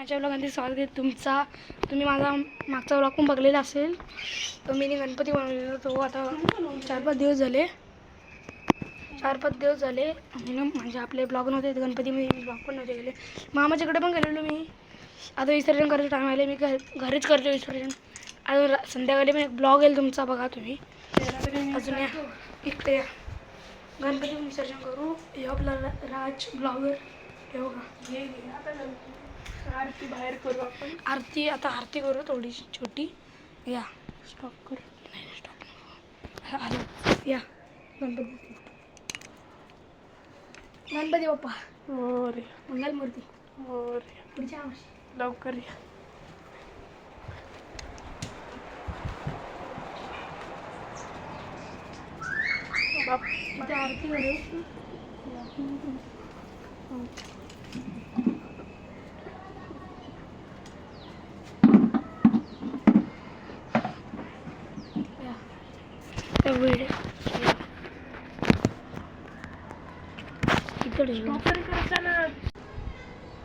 माझ्या व्लॉगमध्ये स्वागत आहे तुमचा. तुम्ही माझा मागचा व्लॉग पण बघलेला असेल. तर मी गणपती बनवलेला तो आता 4-5 दिवस झाले. 4-5 दिवस झाले म्हणजे आपले ब्लॉग नव्हते गणपती मी ब्लॉग पण नव्हते गेले. मामाच्याकडे पण गेलेलो मी. आता विसर्जन करायचं टाईम आले मी घरीच करतो विसर्जन. अजून संध्याकाळी पण एक ब्लॉग येईल तुमचा बघा तुम्ही. अजून या इकडे या गणपती विसर्जन करू. हे आपला राज ब्लॉगर हे बघा. आरती बाहेर करू आपण. आरती आता आरती करू थोडी छोटी. या स्टॉप करू. नाही स्टॉप आलो या गणपती बाप्पा मोरया मंगलमूर्ती मोरया. पुढच्या वर्षी लवकर या. बाप इथे आरती करू.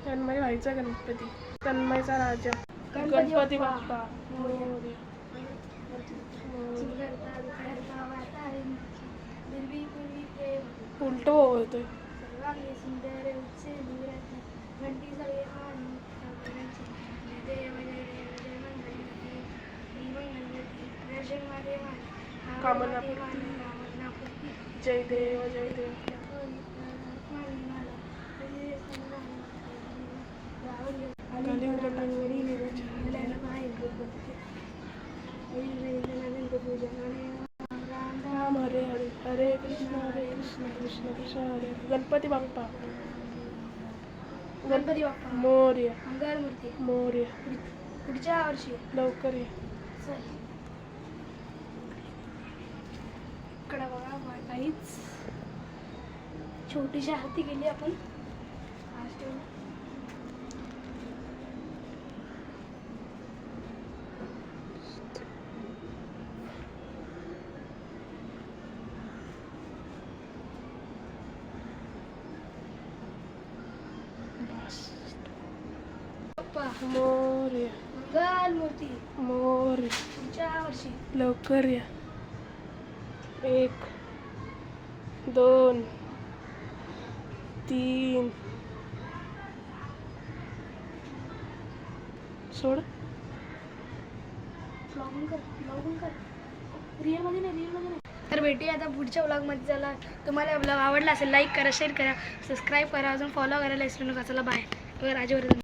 तन्मय व्हायचा गणपती. तन्मयचा राजा गणपती बाप्पा मोरया. उलट होतोय. कामना जय देव जय देव. राम हरे हरे हरे कृष्ण कृष्ण कृष्ण हरे. गणपती बाप्पा मोरया मंगलमूर्ती मोरया. पुढच्या वर्षी लवकर ये. इकडे बघा काहीच छोटीशी आरती केली आपण. मोरया मंगलमूर्ती मोरया. पुढच्या वर्षी लवकर या. 1 2 3 सोड. ब्लॉगिंग कर रिअलमध्ये नाही. तर भेटूया आता पुढच्या व्लॉगमध्ये. चला तुम्हाला व्लॉग आवडला असेल लाईक करा शेअर करा सबस्क्राईब करा अजून फॉलो करायला विसरू नका. चला बाय. राजवर्धन.